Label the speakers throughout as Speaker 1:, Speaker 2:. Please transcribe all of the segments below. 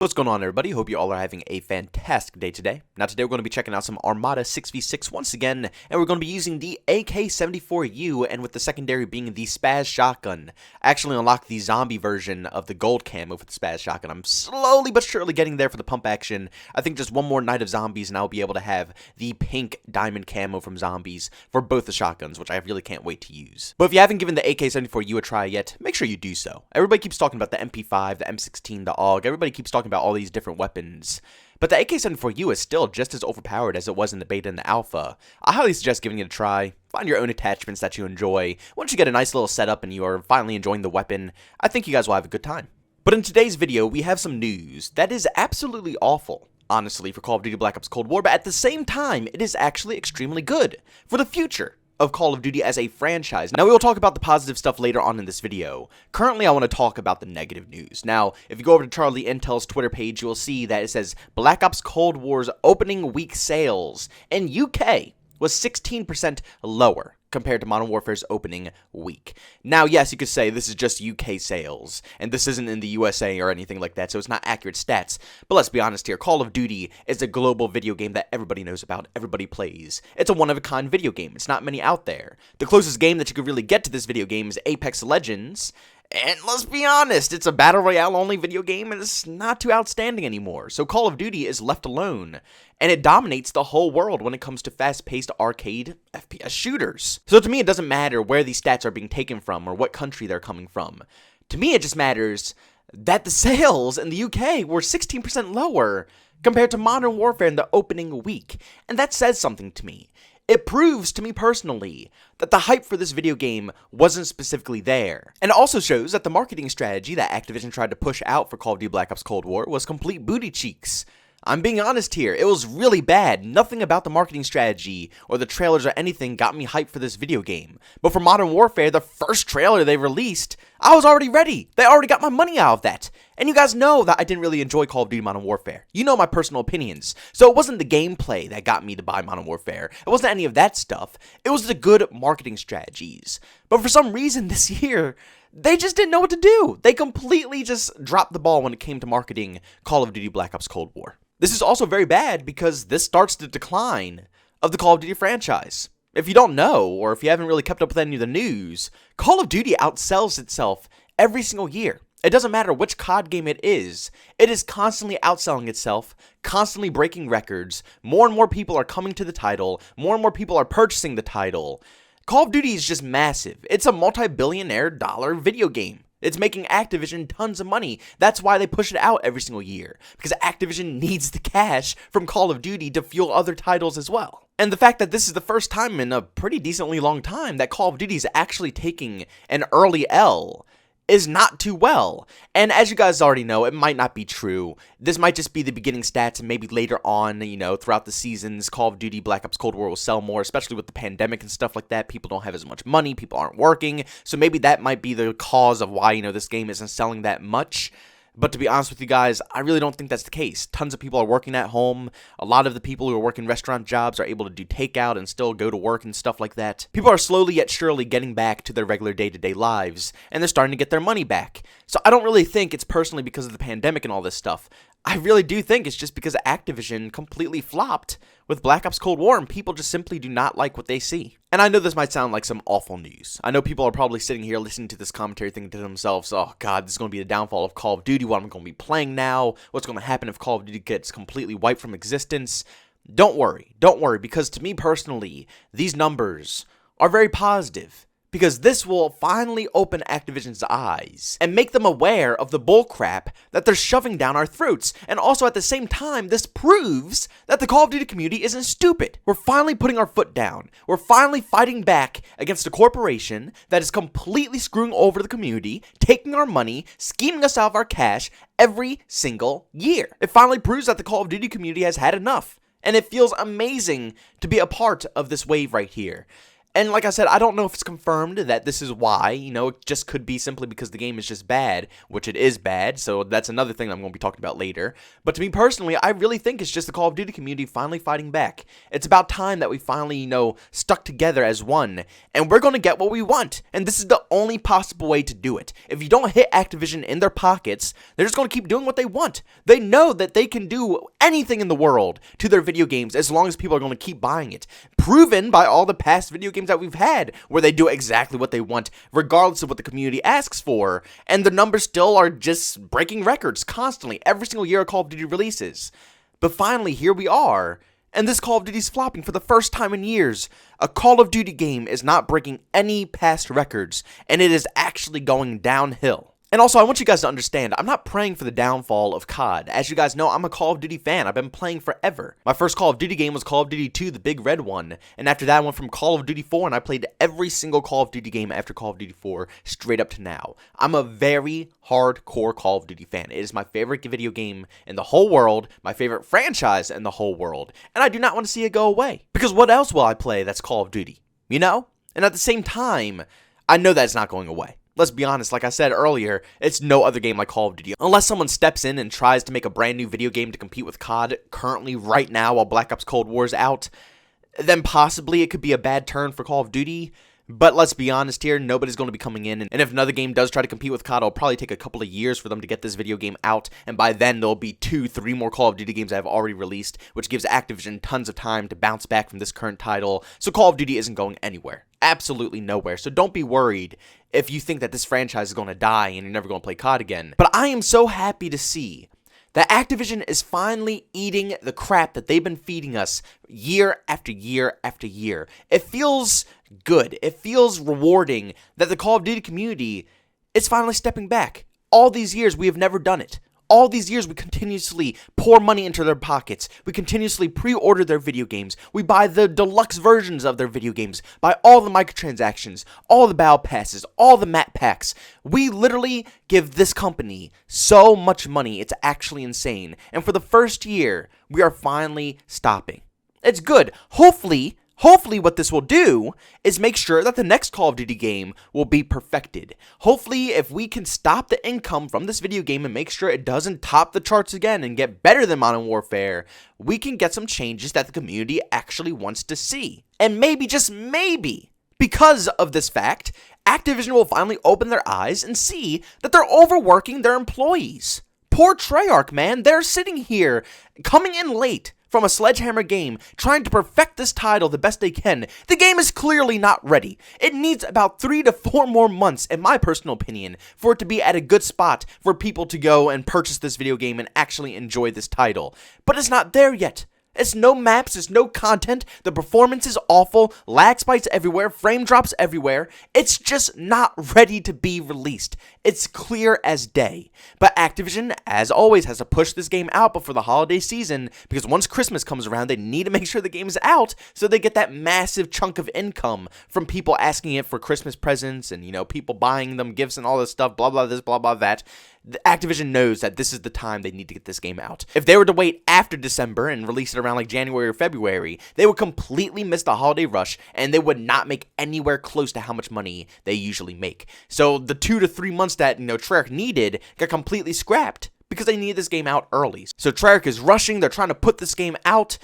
Speaker 1: What's going on, everybody? Hope you all are having a fantastic day today. Now today we're going to be checking out some Armada 6v6 once again, and we're going to be using the AK-74U, and with the secondary being the Spaz Shotgun. I actually unlocked the zombie version of the gold camo for the Spaz Shotgun. I'm slowly but surely getting there for the pump action. I think just one more night of zombies and I'll be able to have the pink diamond camo from zombies for both the shotguns, which I really can't wait to use. But if you haven't given the AK-74U a try yet, make sure you do so. Everybody keeps talking about the MP5, the M16, the AUG. Everybody keeps talking about all these different weapons, but the AK-74U is still just as overpowered as it was in the beta and the alpha. I highly suggest giving it a try. Find your own attachments that you enjoy. Once you get a nice little setup and you are finally enjoying the weapon, I think you guys will have a good time. But in today's video, we have some news that is absolutely awful, honestly, for Call of Duty Black Ops Cold War, but at the same time, it is actually extremely good for the future of Call of Duty as a franchise. Now, we will talk about the positive stuff later on in this video. Currently, I want to talk about the negative news. Now, if you go over to Charlie Intel's Twitter page, you will see that it says Black Ops Cold War's opening week sales in UK was 16% lower compared to Modern Warfare's opening week. Now, yes, you could say this is just UK sales, and this isn't in the USA or anything like that, so it's not accurate stats. But let's be honest here, Call of Duty is a global video game that everybody knows about, everybody plays. It's a one-of-a-kind video game. It's not many out there. The closest game that you could really get to this video game is Apex Legends, and let's be honest, it's a Battle Royale only video game and it's not too outstanding anymore. So Call of Duty is left alone, and it dominates the whole world when it comes to fast-paced arcade FPS shooters. So to me, it doesn't matter where these stats are being taken from or what country they're coming from. To me, it just matters that the sales in the UK were 16% lower compared to Modern Warfare in the opening week. And that says something to me. It proves to me personally that the hype for this video game wasn't specifically there. And it also shows that the marketing strategy that Activision tried to push out for Call of Duty Black Ops Cold War was complete booty cheeks. I'm being honest here, it was really bad. Nothing about the marketing strategy or the trailers or anything got me hyped for this video game. But for Modern Warfare, the first trailer they released, I was already ready. They already got my money out of that. And you guys know that I didn't really enjoy Call of Duty Modern Warfare. You know my personal opinions. So it wasn't the gameplay that got me to buy Modern Warfare. It wasn't any of that stuff. It was the good marketing strategies. But for some reason this year, they just didn't know what to do. They completely just dropped the ball when it came to marketing Call of Duty Black Ops Cold War. This is also very bad because this starts the decline of the Call of Duty franchise. If you don't know, or if you haven't really kept up with any of the news, Call of Duty outsells itself every single year. It doesn't matter which COD game it is constantly outselling itself, constantly breaking records. More and more people are coming to the title, more and more people are purchasing the title. Call of Duty is just massive. It's a multi-billionaire dollar video game. It's making Activision tons of money. That's why they push it out every single year. Because Activision needs the cash from Call of Duty to fuel other titles as well. And the fact that this is the first time in a pretty decently long time that Call of Duty is actually taking an early L is not too well. And as you guys already know, it might not be true. This might just be the beginning stats, and maybe later on, throughout the seasons, Call of Duty Black Ops Cold War will sell more, especially with the pandemic and stuff like that. People don't have as much money, people aren't working, so maybe that might be the cause of why, this game isn't selling that much. But to be honest with you guys, I really don't think that's the case. Tons of people are working at home. A lot of the people who are working restaurant jobs are able to do takeout and still go to work and stuff like that. People are slowly yet surely getting back to their regular day-to-day lives, and they're starting to get their money back. So I don't really think it's personally because of the pandemic and all this stuff. I really do think it's just because Activision completely flopped with Black Ops Cold War, and people just simply do not like what they see. And I know this might sound like some awful news. I know people are probably sitting here listening to this commentary thinking to themselves, oh god, this is going to be the downfall of Call of Duty, what am I going to be playing now? What's going to happen if Call of Duty gets completely wiped from existence? Don't worry, because to me personally, these numbers are very positive. Because this will finally open Activision's eyes and make them aware of the bullcrap that they're shoving down our throats. And also at the same time, this proves that the Call of Duty community isn't stupid. We're finally putting our foot down. We're finally fighting back against a corporation that is completely screwing over the community, taking our money, scheming us out of our cash every single year. It finally proves that the Call of Duty community has had enough. And it feels amazing to be a part of this wave right here. And like I said, I don't know if it's confirmed that this is why, it just could be simply because the game is just bad, which it is bad, so that's another thing I'm going to be talking about later. But to me personally, I really think it's just the Call of Duty community finally fighting back. It's about time that we finally, stuck together as one, and we're going to get what we want, and this is the only possible way to do it. If you don't hit Activision in their pockets, they're just going to keep doing what they want. They know that they can do anything in the world to their video games as long as people are going to keep buying it. Proven by all the past video games that we've had, where they do exactly what they want, regardless of what the community asks for, and the numbers still are just breaking records constantly, every single year a Call of Duty releases. But finally, here we are, and this Call of Duty's flopping for the first time in years. A Call of Duty game is not breaking any past records, and it is actually going downhill. And also, I want you guys to understand, I'm not praying for the downfall of COD. As you guys know, I'm a Call of Duty fan. I've been playing forever. My first Call of Duty game was Call of Duty 2, the big red one. And after that, I went from Call of Duty 4, and I played every single Call of Duty game after Call of Duty 4, straight up to now. I'm a very hardcore Call of Duty fan. It is my favorite video game in the whole world, my favorite franchise in the whole world. And I do not want to see it go away. Because what else will I play that's Call of Duty? And at the same time, I know that it's not going away. Let's be honest, like I said earlier, it's no other game like Call of Duty. Unless someone steps in and tries to make a brand new video game to compete with COD currently right now while Black Ops Cold War is out, then possibly it could be a bad turn for Call of Duty. But let's be honest here, nobody's going to be coming in, and if another game does try to compete with COD, it'll probably take a couple of years for them to get this video game out, and by then there'll be 2-3 more Call of Duty games that have already released, which gives Activision tons of time to bounce back from this current title, so Call of Duty isn't going anywhere. Absolutely nowhere, so don't be worried if you think that this franchise is going to die and you're never going to play COD again. But I am so happy to see that Activision is finally eating the crap that they've been feeding us year after year after year. It feels good. It feels rewarding that the Call of Duty community is finally stepping back. All these years, we have never done it. All these years, we continuously pour money into their pockets. We continuously pre-order their video games. We buy the deluxe versions of their video games. Buy all the microtransactions, all the battle passes, all the map packs. We literally give this company so much money, it's actually insane. And for the first year, we are finally stopping. It's good. Hopefully what this will do is make sure that the next Call of Duty game will be perfected. Hopefully, if we can stop the income from this video game and make sure it doesn't top the charts again and get better than Modern Warfare, we can get some changes that the community actually wants to see. And maybe, just maybe, because of this fact, Activision will finally open their eyes and see that they're overworking their employees. Poor Treyarch, man. They're sitting here, coming in late from a Sledgehammer game, trying to perfect this title the best they can. The game is clearly not ready. It needs about 3 to 4 more months, in my personal opinion, for it to be at a good spot for people to go and purchase this video game and actually enjoy this title. But it's not there yet. It's no maps, it's no content, the performance is awful, lag spikes everywhere, frame drops everywhere. It's just not ready to be released. It's clear as day. But Activision, as always, has to push this game out before the holiday season, because once Christmas comes around, they need to make sure the game is out so they get that massive chunk of income from people asking it for Christmas presents and, people buying them gifts and all this stuff, blah, blah, this, blah, blah, that. Activision knows that this is the time they need to get this game out. If they were to wait after December and release it around like January or February, they would completely miss the holiday rush and they would not make anywhere close to how much money they usually make. So the 2 to 3 months that, Treyarch needed got completely scrapped because they need this game out early. So Treyarch is rushing, they're trying to put this game out,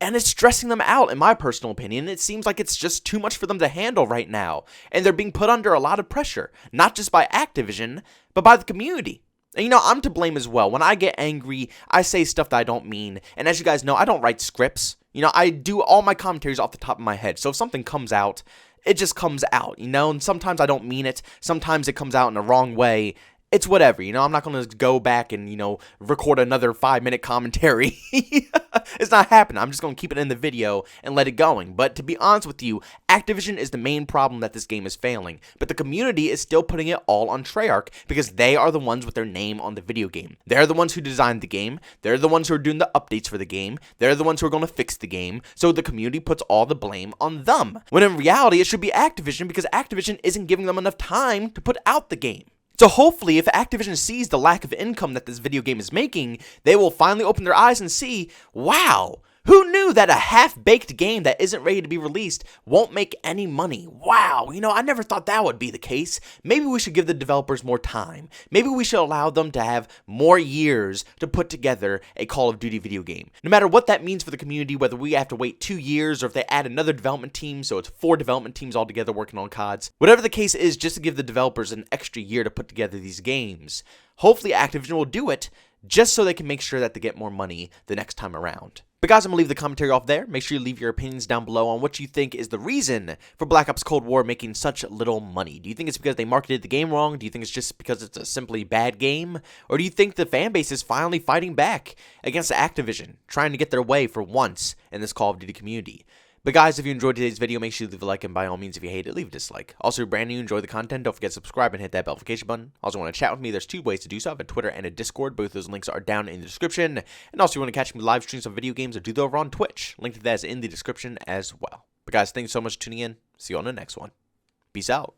Speaker 1: and it's stressing them out, in my personal opinion. It seems like it's just too much for them to handle right now. And they're being put under a lot of pressure, not just by Activision, but by the community. And I'm to blame as well. When I get angry, I say stuff that I don't mean. And as you guys know, I don't write scripts. I do all my commentaries off the top of my head. So if something comes out, it just comes out, and sometimes I don't mean it. Sometimes it comes out in the wrong way. It's whatever, I'm not going to go back and, record another 5-minute commentary. It's not happening. I'm just going to keep it in the video and let it going. But to be honest with you, Activision is the main problem that this game is failing. But the community is still putting it all on Treyarch because they are the ones with their name on the video game. They're the ones who designed the game. They're the ones who are doing the updates for the game. They're the ones who are going to fix the game. So the community puts all the blame on them. When in reality, it should be Activision because Activision isn't giving them enough time to put out the game. So hopefully, if Activision sees the lack of income that this video game is making, they will finally open their eyes and see, wow, Who knew that a half-baked game that isn't ready to be released won't make any money? Wow, I never thought that would be the case. Maybe we should give the developers more time. Maybe we should allow them to have more years to put together a Call of Duty video game. No matter what that means for the community, whether we have to wait 2 years or if they add another development team, so it's 4 development teams all together working on CODs. Whatever the case is, just to give the developers an extra year to put together these games. Hopefully Activision will do it, just so they can make sure that they get more money the next time around. But guys, I'm going to leave the commentary off there. Make sure you leave your opinions down below on what you think is the reason for Black Ops Cold War making such little money. Do you think it's because they marketed the game wrong? Do you think it's just because it's a simply bad game? Or do you think the fan base is finally fighting back against Activision, trying to get their way for once in this Call of Duty community? But guys, if you enjoyed today's video, make sure you leave a like, and by all means, if you hate it, leave a dislike. Also, if you're brand new, enjoy the content, don't forget to subscribe and hit that notification button. Also, want to chat with me, there's 2 ways to do so. I have a Twitter and a Discord. Both those links are down in the description. And also, if you want to catch me live streams of video games, or do that over on Twitch. Link to that is in the description as well. But guys, thanks so much for tuning in. See you on the next one. Peace out.